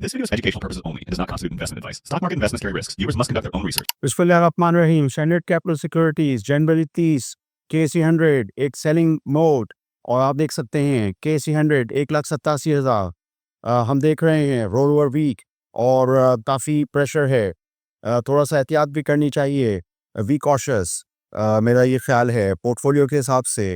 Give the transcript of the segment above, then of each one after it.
This video is educational purposes only and does not constitute investment advice. Stock market investments carry risks. Viewers must conduct their own research. बिस्मिल्लाहिर्रहमानिर्रहीम। Standard capital securities जनवरी 30 KC100 एक selling mode और आप देख सकते हैं KC100 1,87,000। हम देख रहे हैं रोल ओवर वीक और काफ़ी प्रेशर है। थोड़ा सा एहतियात भी करनी चाहिए। वी कॉशियस मेरा ये ख्याल है पोर्टफोलियो के हिसाब से।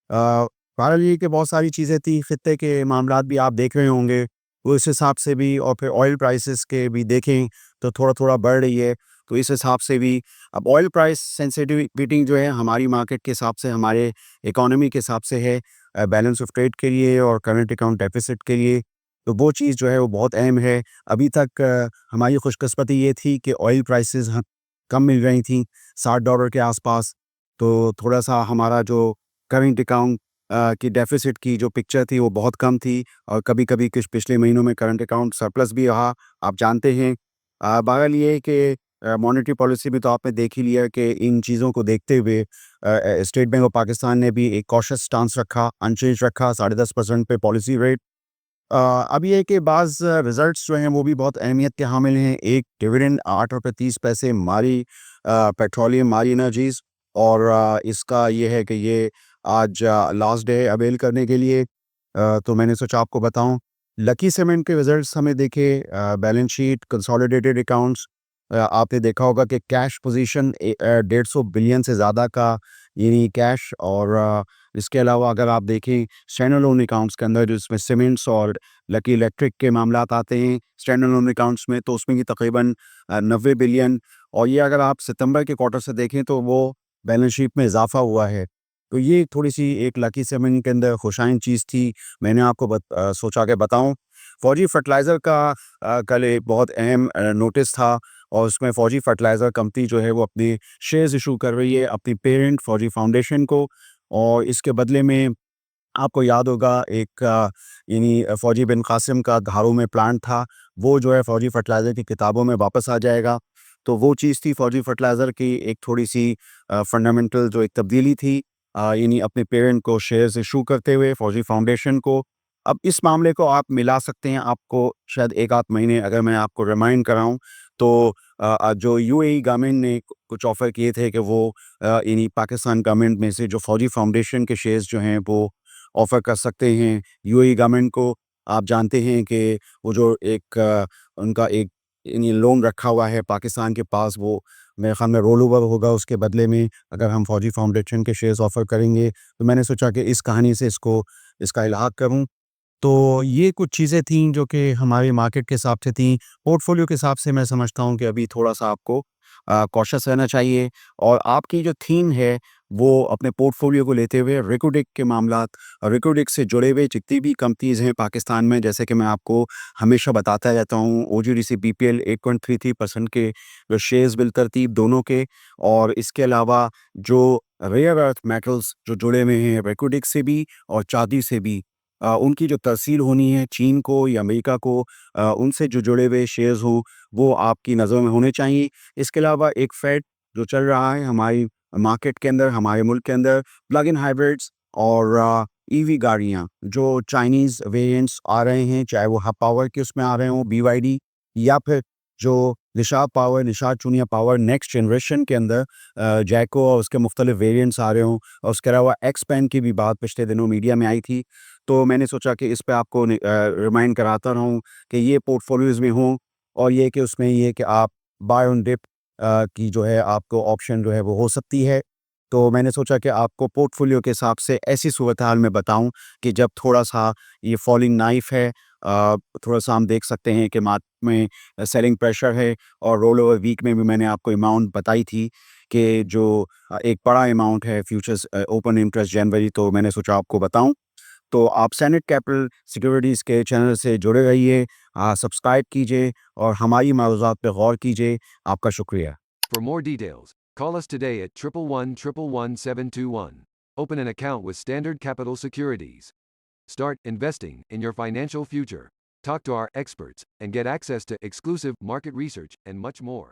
बहरहाल ये कि बहुत सारी चीज़ें थी, खित्ते के मामलात भी आप देख रहे होंगे, उस हिसाब से भी, और फिर ऑयल प्राइसेस के भी देखें तो थोड़ा थोड़ा बढ़ रही है, तो इस हिसाब से भी अब ऑयल प्राइस सेंसिटिविटी जो है हमारी मार्केट के हिसाब से, हमारे इकोनॉमी के हिसाब से है, बैलेंस ऑफ ट्रेड के लिए और करंट अकाउंट डेफिसिट के लिए, तो वो चीज़ जो है वो बहुत अहम है। अभी तक हमारी खुशकिस्मती ये थी कि ऑयल प्राइसेस कम मिल रही थी, $60 के आसपास, तो थोड़ा सा हमारा जो करंट अकाउंट की डेफिसिट की जो पिक्चर थी वो बहुत कम थी, और कभी कभी कुछ पिछले महीनों में करंट अकाउंट सरप्लस भी रहा, आप जानते हैं। बहरहाल ये है कि मॉनेटरी पॉलिसी भी तो आपने देख ही लिया कि इन चीज़ों को देखते हुए स्टेट बैंक ऑफ पाकिस्तान ने भी एक कॉशियस स्टांस रखा, अनचेंज रखा, 10.5% पे पॉलिसी रेट। अब ये है कि बाज़ रिज़ल्ट्स जो हैं वो भी बहुत अहमियत के हामिल हैं। एक डिविडेंड ₹8.30 मारी पेट्रोलियम मारी एनर्जीज़, और इसका ये है कि ये आज लास्ट डे अवेल करने के लिए, तो मैंने सोचा आपको बताऊं। लकी सीमेंट के रिजल्ट्स हमें देखे, बैलेंस शीट, कंसोलिडेटेड अकाउंट्स, आपने देखा होगा कि कैश पोजीशन 150 बिलियन से ज़्यादा का यानी कैश, और इसके अलावा अगर आप देखें स्टैंडर्ड लोन अकाउंट्स के अंदर जिसमें सीमेंट्स और लकी इलेक्ट्रिक के मामलात आते हैं स्टैंडर्ड लोन अकाउंट्स में, तो उसमें भी तकरीबन 90 बिलियन, और ये अगर आप सितंबर के क्वार्टर से देखें तो वो बैलेंस शीट में इजाफा हुआ है। तो ये थोड़ी-सी एक लकी सेवन के अंदर खुशाइन चीज़ थी, मैंने आपको सोचा कि बताऊँ। फौजी फर्टिलाइज़र का कल एक बहुत अहम नोटिस था, और उसमें फौजी फर्टिलाइज़र कंपनी जो है वो अपने शेयर्स इशू कर रही है अपनी पेरेंट फौजी फाउंडेशन को, और इसके बदले में आपको याद होगा एक यानी फौजी बिन कासिम का घारू में प्लांट था, वो जो है फौजी फर्टिलाइज़र की किताबों में वापस आ जाएगा। तो वो चीज़ थी फौजी फर्टिलाइज़र की एक थोड़ी-सी फंडामेंटल जो एक तब्दीली थी, यानी अपने पेरेंट को शेयर्स इशू करते हुए फौजी फाउंडेशन को। अब इस मामले को आप मिला सकते हैं, आपको शायद 1 आध महीने अगर मैं आपको रिमाइंड कराऊँ तो जो यूएई गवर्नमेंट ने कुछ ऑफ़र किए थे कि वो यानी पाकिस्तान गवर्नमेंट में से जो फौजी फाउंडेशन के शेयर्स जो हैं वो ऑफ़र कर सकते हैं यूएई गवर्नमेंट को। आप जानते हैं कि वो जो एक उनका एक यानी लोन रखा हुआ है पाकिस्तान के पास, वो मेरे ख़्याल में रोल ओवर होगा उसके बदले में अगर हम फौजी फाउंडेशन के शेयर्स ऑफ़र करेंगे। तो मैंने सोचा कि इस कहानी से इसका इल्हाक़ करूँ। तो ये कुछ चीज़ें थीं जो कि हमारे मार्केट के हिसाब से थीं। पोर्टफोलियो के हिसाब से मैं समझता हूँ कि अभी थोड़ा-सा आपको कॉशियस रहना चाहिए, और आपकी जो थीम है वो अपने पोर्टफोलियो को लेते हुए रिकुडिक के मामलात, रिकुडिक से जुड़े हुए जितनी भी कंपनीज़ हैं पाकिस्तान में, जैसे कि मैं आपको हमेशा बताता रहता हूँ, ओजीडीसी बीपीएल 8.33% के जो शेयर्स बिलतरतीब दोनों के, और इसके अलावा जो रेयर अर्थ मेटल्स जो जुड़े हुए हैं रिकुडिक से भी और चांदी से भी, उनकी जो तरसील होनी है चीन को या अमेरिका को, उनसे जो जुड़े हुए शेयर्स हों वो आपकी नज़रों में होने चाहिए। इसके अलावा एक फेड जो चल रहा है हमारी मार्केट के अंदर, हमारे मुल्क के अंदर, प्लग इन हाइब्रिड्स और ईवी गाड़ियाँ जो चाइनीज़ वेरिएंट्स आ रहे हैं, चाहे वो हब पावर के उसमें आ रहे हों BYD, या फिर जो Nishad power, Nishad Chunian power next generation के अंदर जैको और उसके मुख्तलिफ वेरिएंट्स आ रहे हों, और उसके अलावा एक्सपेंड की भी बात पिछले दिनों मीडिया में आई थी। तो मैंने सोचा कि इस पे आपको रिमाइंड कराता रहूँ कि ये पोर्टफोलियोज़ में हों, और ये कि उसमें ये कि आप बाय ऑन डिप की जो है आपको ऑप्शन जो है वो हो सकती है। तो मैंने सोचा कि आपको पोर्टफोलियो के हिसाब से ऐसी सूरत हाल में बताऊँ कि जब थोड़ा-सा ये फॉलिंग नाइफ है, थोड़ा-सा हम देख सकते हैं कि मार्केट में सेलिंग प्रेशर है, और रोल ओवर वीक में भी मैंने आपको अमाउंट बताई थी कि जो एक बड़ा अमाउंट है फ्यूचर्स ओपन इंटरेस्ट जनवरी, तो मैंने सोचा आपको बताऊँ। तो आप स्टैंडर्ड कैपिटल सिक्योरिटीज़ के चैनल से जुड़े रहिए, सब्सक्राइब कीजिए और हमारी मारूज़ात पे गौर कीजिए। आपका शुक्रिया। For more details, call us today at 111-111-721. Open an account with Standard Capital Securities. Start investing in your financial future. Talk to our experts and get access to exclusive market research and much more.